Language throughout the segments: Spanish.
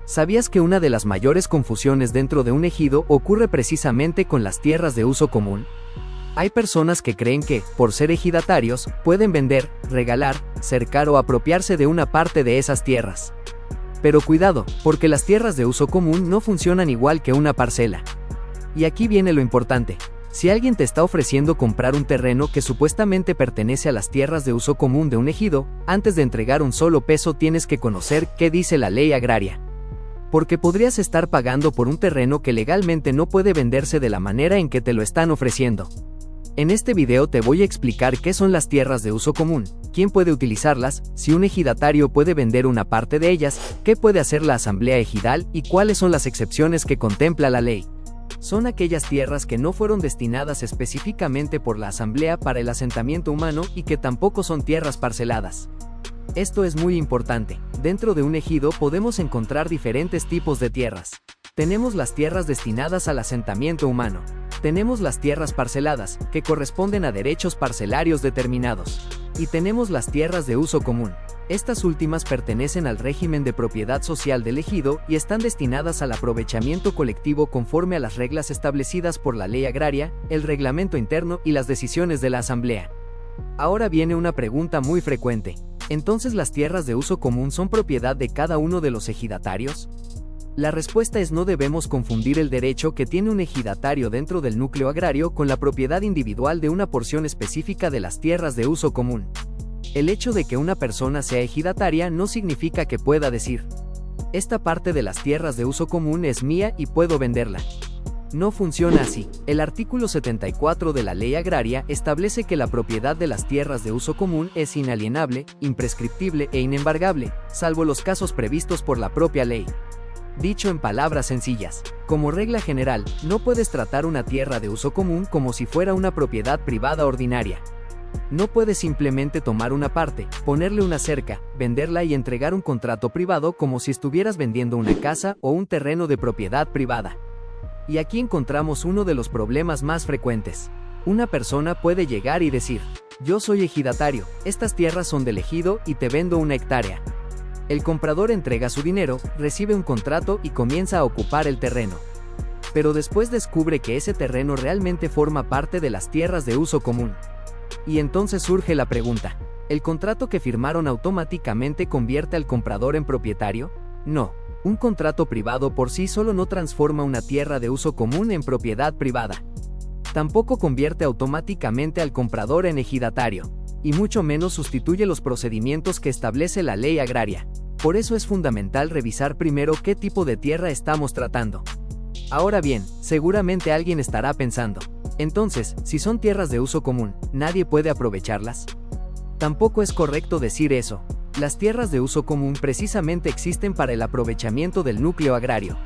¿Sabías que una de las mayores confusiones dentro de un ejido ocurre precisamente con las tierras de uso común? Hay personas que creen que, por ser ejidatarios, pueden vender, regalar, cercar o apropiarse de una parte de esas tierras. Pero cuidado, porque las tierras de uso común no funcionan igual que una parcela. Y aquí viene lo importante. Si alguien te está ofreciendo comprar un terreno que supuestamente pertenece a las tierras de uso común de un ejido, antes de entregar un solo peso tienes que conocer qué dice la ley agraria. Porque podrías estar pagando por un terreno que legalmente no puede venderse de la manera en que te lo están ofreciendo. En este video te voy a explicar qué son las tierras de uso común, quién puede utilizarlas, si un ejidatario puede vender una parte de ellas, qué puede hacer la asamblea ejidal y cuáles son las excepciones que contempla la ley. Son aquellas tierras que no fueron destinadas específicamente por la asamblea para el asentamiento humano y que tampoco son tierras parceladas. Esto es muy importante. Dentro de un ejido podemos encontrar diferentes tipos de tierras. Tenemos las tierras destinadas al asentamiento humano. Tenemos las tierras parceladas, que corresponden a derechos parcelarios determinados. Y tenemos las tierras de uso común. Estas últimas pertenecen al régimen de propiedad social del ejido y están destinadas al aprovechamiento colectivo conforme a las reglas establecidas por la ley agraria, el reglamento interno y las decisiones de la asamblea. Ahora viene una pregunta muy frecuente. ¿Entonces las tierras de uso común son propiedad de cada uno de los ejidatarios? La respuesta es: no debemos confundir el derecho que tiene un ejidatario dentro del núcleo agrario con la propiedad individual de una porción específica de las tierras de uso común. El hecho de que una persona sea ejidataria no significa que pueda decir: esta parte de las tierras de uso común es mía y puedo venderla. No funciona así. El artículo 74 de la Ley Agraria establece que la propiedad de las tierras de uso común es inalienable, imprescriptible e inembargable, salvo los casos previstos por la propia ley. Dicho en palabras sencillas, como regla general, no puedes tratar una tierra de uso común como si fuera una propiedad privada ordinaria. No puedes simplemente tomar una parte, ponerle una cerca, venderla y entregar un contrato privado como si estuvieras vendiendo una casa o un terreno de propiedad privada. Y aquí encontramos uno de los problemas más frecuentes. Una persona puede llegar y decir: yo soy ejidatario, estas tierras son del ejido y te vendo una hectárea. El comprador entrega su dinero, recibe un contrato y comienza a ocupar el terreno. Pero después descubre que ese terreno realmente forma parte de las tierras de uso común. Y entonces surge la pregunta: ¿el contrato que firmaron automáticamente convierte al comprador en propietario? No. Un contrato privado por sí solo no transforma una tierra de uso común en propiedad privada. Tampoco convierte automáticamente al comprador en ejidatario, y mucho menos sustituye los procedimientos que establece la ley agraria. Por eso es fundamental revisar primero qué tipo de tierra estamos tratando. Ahora bien, seguramente alguien estará pensando: entonces, si son tierras de uso común, ¿nadie puede aprovecharlas? Tampoco es correcto decir eso. Las tierras de uso común precisamente existen para el aprovechamiento del núcleo agrario.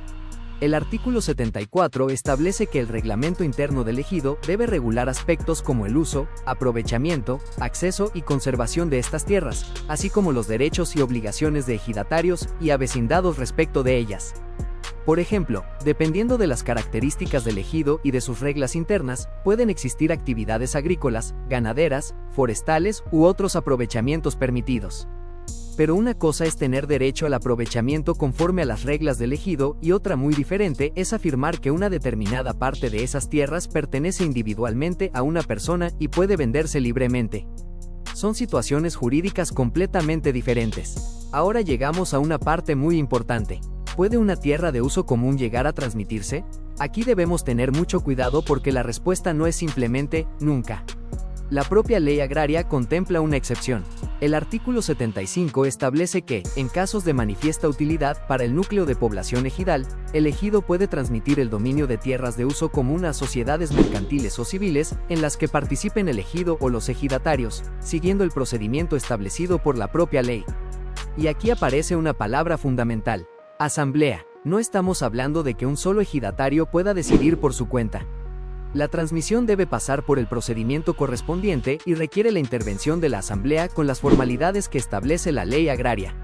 El artículo 74 establece que el reglamento interno del ejido debe regular aspectos como el uso, aprovechamiento, acceso y conservación de estas tierras, así como los derechos y obligaciones de ejidatarios y avecindados respecto de ellas. Por ejemplo, dependiendo de las características del ejido y de sus reglas internas, pueden existir actividades agrícolas, ganaderas, forestales u otros aprovechamientos permitidos. Pero una cosa es tener derecho al aprovechamiento conforme a las reglas del ejido y otra muy diferente es afirmar que una determinada parte de esas tierras pertenece individualmente a una persona y puede venderse libremente. Son situaciones jurídicas completamente diferentes. Ahora llegamos a una parte muy importante. ¿Puede una tierra de uso común llegar a transmitirse? Aquí debemos tener mucho cuidado porque la respuesta no es simplemente nunca. La propia ley agraria contempla una excepción. El artículo 75 establece que, en casos de manifiesta utilidad para el núcleo de población ejidal, el ejido puede transmitir el dominio de tierras de uso común a sociedades mercantiles o civiles, en las que participen el ejido o los ejidatarios, siguiendo el procedimiento establecido por la propia ley. Y aquí aparece una palabra fundamental: asamblea. No estamos hablando de que un solo ejidatario pueda decidir por su cuenta. La transmisión debe pasar por el procedimiento correspondiente y requiere la intervención de la asamblea con las formalidades que establece la ley agraria.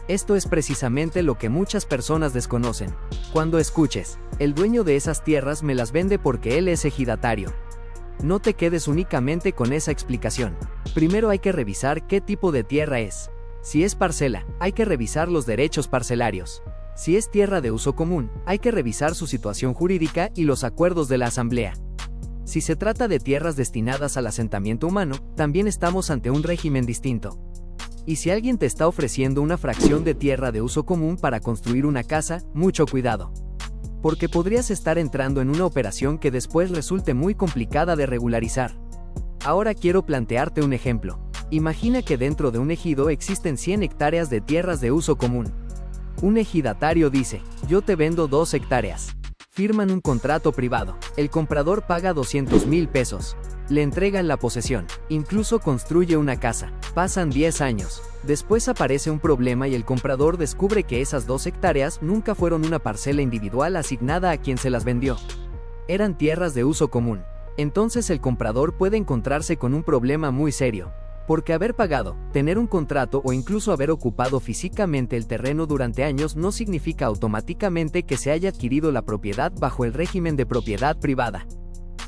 Esto es precisamente lo que muchas personas desconocen. Cuando escuches: el dueño de esas tierras me las vende porque él es ejidatario, no te quedes únicamente con esa explicación. Primero hay que revisar qué tipo de tierra es. Si es parcela, hay que revisar los derechos parcelarios. Si es tierra de uso común, hay que revisar su situación jurídica y los acuerdos de la asamblea. Si se trata de tierras destinadas al asentamiento humano, también estamos ante un régimen distinto. Y si alguien te está ofreciendo una fracción de tierra de uso común para construir una casa, mucho cuidado. Porque podrías estar entrando en una operación que después resulte muy complicada de regularizar. Ahora quiero plantearte un ejemplo. Imagina que dentro de un ejido existen 100 hectáreas de tierras de uso común. Un ejidatario dice, yo te vendo 2 hectáreas. Firman un contrato privado. El comprador paga 200,000 pesos. Le entregan la posesión. Incluso construye una casa. Pasan 10 años. Después aparece un problema y el comprador descubre que esas 2 hectáreas nunca fueron una parcela individual asignada a quien se las vendió. Eran tierras de uso común. Entonces el comprador puede encontrarse con un problema muy serio. Porque haber pagado, tener un contrato o incluso haber ocupado físicamente el terreno durante años no significa automáticamente que se haya adquirido la propiedad bajo el régimen de propiedad privada.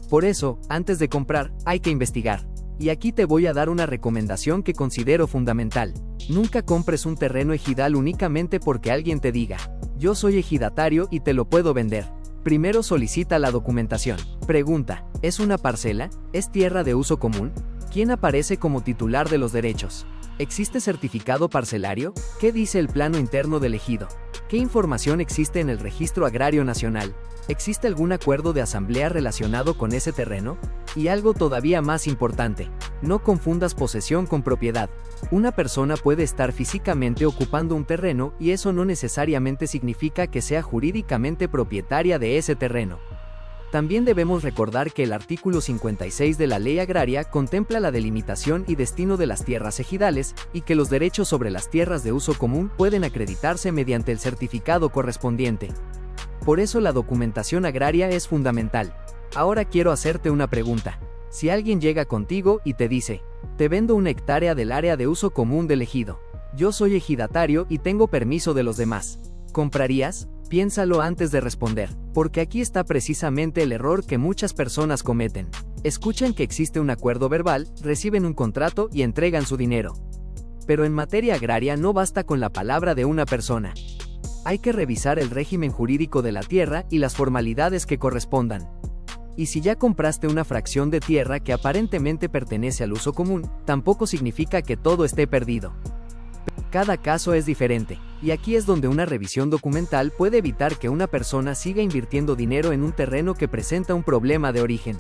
Por eso, antes de comprar, hay que investigar. Y aquí te voy a dar una recomendación que considero fundamental. Nunca compres un terreno ejidal únicamente porque alguien te diga, yo soy ejidatario y te lo puedo vender. Primero solicita la documentación. Pregunta, ¿es una parcela? ¿Es tierra de uso común? ¿Quién aparece como titular de los derechos? ¿Existe certificado parcelario? ¿Qué dice el plano interno del ejido? ¿Qué información existe en el Registro Agrario Nacional? ¿Existe algún acuerdo de asamblea relacionado con ese terreno? Y algo todavía más importante, no confundas posesión con propiedad. Una persona puede estar físicamente ocupando un terreno y eso no necesariamente significa que sea jurídicamente propietaria de ese terreno. También debemos recordar que el artículo 56 de la Ley Agraria contempla la delimitación y destino de las tierras ejidales, y que los derechos sobre las tierras de uso común pueden acreditarse mediante el certificado correspondiente. Por eso la documentación agraria es fundamental. Ahora quiero hacerte una pregunta. Si alguien llega contigo y te dice, te vendo 1 hectárea del área de uso común del ejido. Yo soy ejidatario y tengo permiso de los demás. ¿Comprarías? Piénsalo antes de responder, porque aquí está precisamente el error que muchas personas cometen. Escuchan que existe un acuerdo verbal, reciben un contrato y entregan su dinero. Pero en materia agraria no basta con la palabra de una persona. Hay que revisar el régimen jurídico de la tierra y las formalidades que correspondan. Y si ya compraste una fracción de tierra que aparentemente pertenece al uso común, tampoco significa que todo esté perdido. Cada caso es diferente, y aquí es donde una revisión documental puede evitar que una persona siga invirtiendo dinero en un terreno que presenta un problema de origen.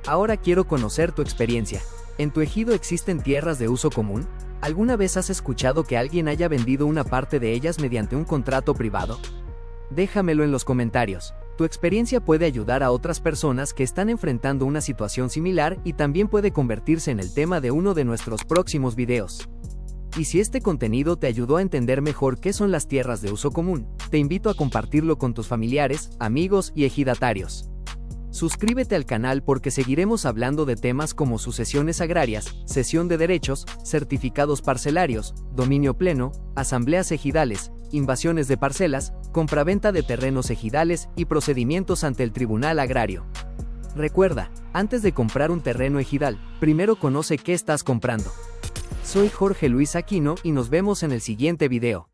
Ahora quiero conocer tu experiencia. ¿En tu ejido existen tierras de uso común? ¿Alguna vez has escuchado que alguien haya vendido una parte de ellas mediante un contrato privado? Déjamelo en los comentarios. Tu experiencia puede ayudar a otras personas que están enfrentando una situación similar y también puede convertirse en el tema de uno de nuestros próximos videos. Y si este contenido te ayudó a entender mejor qué son las tierras de uso común, te invito a compartirlo con tus familiares, amigos y ejidatarios. Suscríbete al canal porque seguiremos hablando de temas como sucesiones agrarias, cesión de derechos, certificados parcelarios, dominio pleno, asambleas ejidales, invasiones de parcelas, compraventa de terrenos ejidales y procedimientos ante el Tribunal Agrario. Recuerda, antes de comprar un terreno ejidal, primero conoce qué estás comprando. Soy Jorge Luis Aquino y nos vemos en el siguiente video.